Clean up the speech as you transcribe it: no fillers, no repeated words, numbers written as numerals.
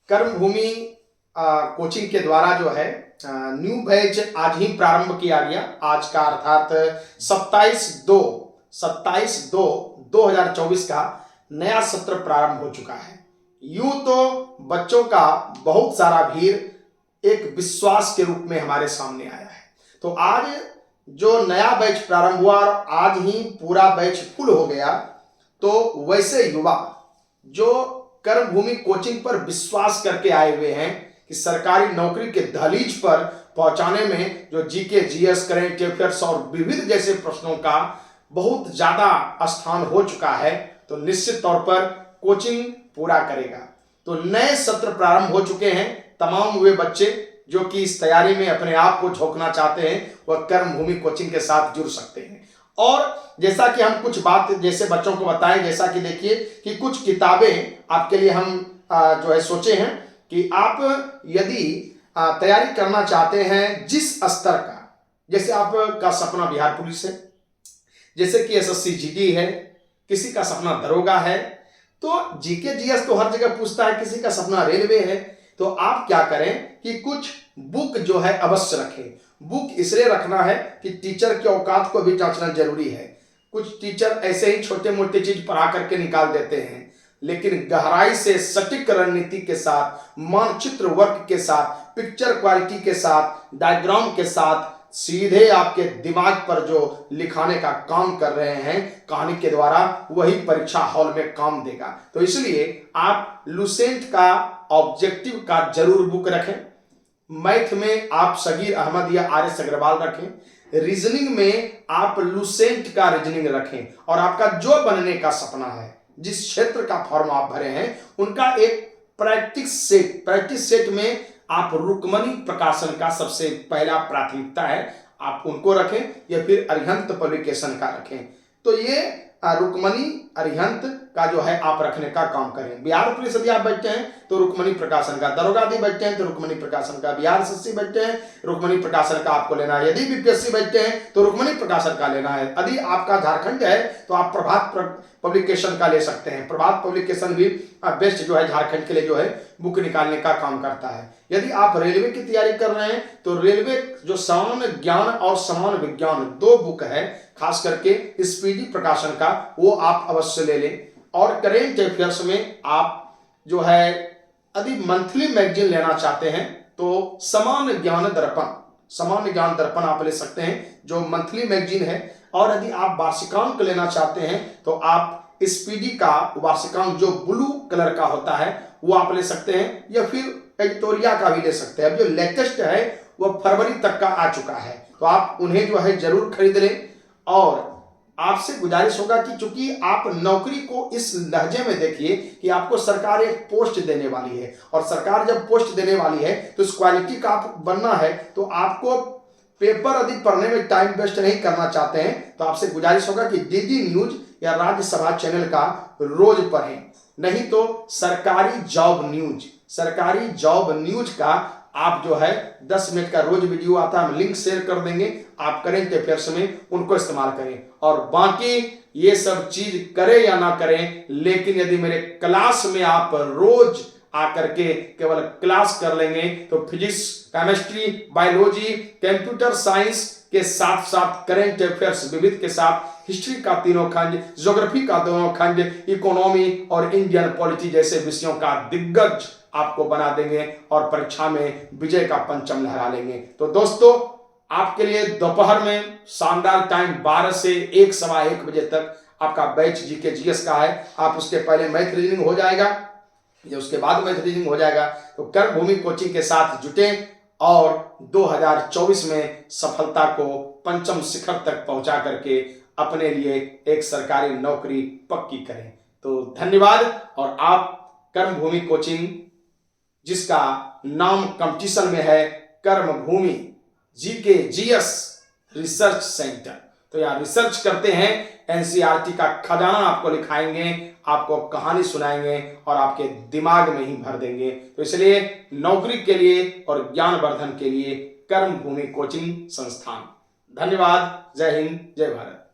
कर्मभूमि कोचिंग के द्वारा जो है न्यू बैच आज ही प्रारंभ किया गया। आज का अर्थात 27/2/2024 का नया सत्र प्रारंभ हो चुका है। यूं तो बच्चों का बहुत सारा भीड़ एक विश्वास के रूप में हमारे सामने आया है। तो आज जो नया बैच प्रारंभ हुआ और आज ही पूरा बैच फुल हो गया, तो वैसे युवा जो कर्मभूमि कोचिंग पर विश्वास करके आए हुए हैं कि सरकारी नौकरी के दहलीज पर पहुंचाने में जो जीके, जीएस, करंट अफेयर्स और विविध जैसे प्रश्नों का बहुत ज्यादा स्थान हो चुका है, तो निश्चित तौर पर कोचिंग पूरा करेगा। तो नए सत्र प्रारंभ हो चुके हैं। तमाम वे बच्चे जो कि इस तैयारी में अपने आप को झोंकना चाहते हैं वह कर्मभूमि कोचिंग के साथ जुड़ सकते हैं। और जैसा कि हम कुछ बात जैसे बच्चों को बताएं, जैसा कि देखिए कि कुछ किताबें आपके लिए हम जो है सोचे हैं कि आप यदि तैयारी करना चाहते हैं जिस स्तर का, जैसे आपका सपना बिहार पुलिस है, जैसे कि एसएससी जीडी है, किसी का सपना दरोगा है, तो जीके जीएस तो हर जगह पूछता है, किसी का सपना रेलवे है, तो आप क्या करें कि कुछ बुक जो है अवश्य रखें। बुक इसलिए रखना है कि टीचर के औकात को भी जांचना जरूरी है। कुछ टीचर ऐसे ही छोटे मोटे चीज पढ़ा करके निकाल देते हैं, लेकिन गहराई से सटीक रणनीति के साथ, मानचित्र वर्क के साथ, पिक्चर क्वालिटी के साथ, डायग्राम के साथ सीधे आपके दिमाग पर जो लिखाने का काम कर रहे हैं कहानी के द्वारा, वही परीक्षा हॉल में काम देगा। तो इसलिए आप लुसेंट का ऑब्जेक्टिव का जरूर बुक रखें। मैथ में आप सगीर अहमद या आर.एस. अग्रवाल रखें। रीजनिंग में आप लुसेंट का रीजनिंग रखें। और आपका जो बनने का सपना है, जिस क्षेत्र का फॉर्म आप भरे हैं, उनका एक प्रैक्टिस सेट में आप रुक्मणी प्रकाशन का सबसे पहला प्राथमिकता है, आप उनको रखें या फिर अरिहंत पब्लिकेशन का रखें। तो ये रुक्मणी अरिहंत का जो है आप रखने का काम करें। बिहार पुलिस यदि आप बैठते हैं तो रुक्मणी प्रकाशन का, दरोगा यदि बैठते हैं तो रुक्मणी प्रकाशन का, बिहार एसएससी बैठते हैं रुक्मणी प्रकाशन का आपको लेना है, यदि बीपीएससी बैठते हैं तो रुक्मणी प्रकाशन का लेना है। यदि आपका झारखंड है तो आप प्रभात पब्लिकेशन का ले सकते हैं। प्रभात पब्लिकेशन भी बेस्ट जो है झारखंड के लिए जो है बुक निकालने का काम करता है। यदि आप रेलवे की तैयारी कर रहे हैं तो रेलवे जो सामान्य ज्ञान और सामान्य विज्ञान दो बुक है, खास करके स्पीडी प्रकाशन का, वो आप अवश्य ले लें। और करेंट अफेयर्स में आप जो है यदि मंथली मैगजीन लेना चाहते हैं तो सामान्य ज्ञान दर्पण आप ले सकते हैं जो मंथली मैगजीन है। और यदि आप वार्षिकांक लेना चाहते हैं तो आप स्पीडी का वार्षिकांक जो ब्लू कलर का होता है वो आप ले सकते हैं, या फिर एडिटोरिया का भी ले सकते हैं। अब जो लेटेस्ट है वह फरवरी तक का आ चुका है, तो आप उन्हें जो है जरूर खरीद लें। और आपसे गुजारिश होगा कि चूंकि आप नौकरी को इस लहजे में देखिए कि आपको सरकार एक पोस्ट देने वाली है, और सरकार जब पोस्ट देने वाली है तो इस क्वालिटी का आप बनना है, तो आपको पेपर यदि पढ़ने में टाइम वेस्ट नहीं करना चाहते हैं तो आपसे गुजारिश होगा कि डीडी न्यूज या राज्यसभा चैनल का रोज पढ़ें, नहीं तो सरकारी जॉब न्यूज का आप जो है 10 मिनट का रोज वीडियो आता है, हम लिंक शेयर कर देंगे, आप करेंट अफेयर्स में उनको इस्तेमाल करें। और बाकी ये सब चीज करें या ना करें, लेकिन यदि मेरे क्लास में आप रोज आकर के केवल क्लास कर लेंगे तो physics, chemistry, biology, computer science के साथ साथ करेंट अफेयर्स विविध के साथ हिस्ट्री का तीनों खंड, ज्योग्राफी का दोनों खंड, इकोनॉमी और इंडियन पॉलिटी जैसे विषयों का दिग्गज आपको बना देंगे और परीक्षा में विजय का परचम लहरा लेंगे। तो दोस्तों, आपके लिए दोपहर में शानदार टाइम 12 से 1 सवा 1 बजे तक आपका बैच जीके जीएस का है। आप उसके पहले मैथ रीजनिंग हो जाएगा या उसके बाद मैथ रीजनिंग हो जाएगा। तो कर्मभूमि कोचिंग के साथ जुटें और 2024 में सफलता को पंचम शिखर तक पहुंचा करके अपने लिए एक सरकारी नौकरी पक्की करें। तो धन्यवाद। और आप कर्मभूमि कोचिंग, जिसका नाम कंपटीशन में है कर्मभूमि जीके जीएस रिसर्च सेंटर, तो यहाँ रिसर्च करते हैं, एनसीईआरटी का खजाना आपको लिखाएंगे, आपको कहानी सुनाएंगे और आपके दिमाग में ही भर देंगे। तो इसलिए नौकरी के लिए और ज्ञानवर्धन के लिए कर्मभूमि कोचिंग संस्थान। धन्यवाद। जय हिंद, जय भारत।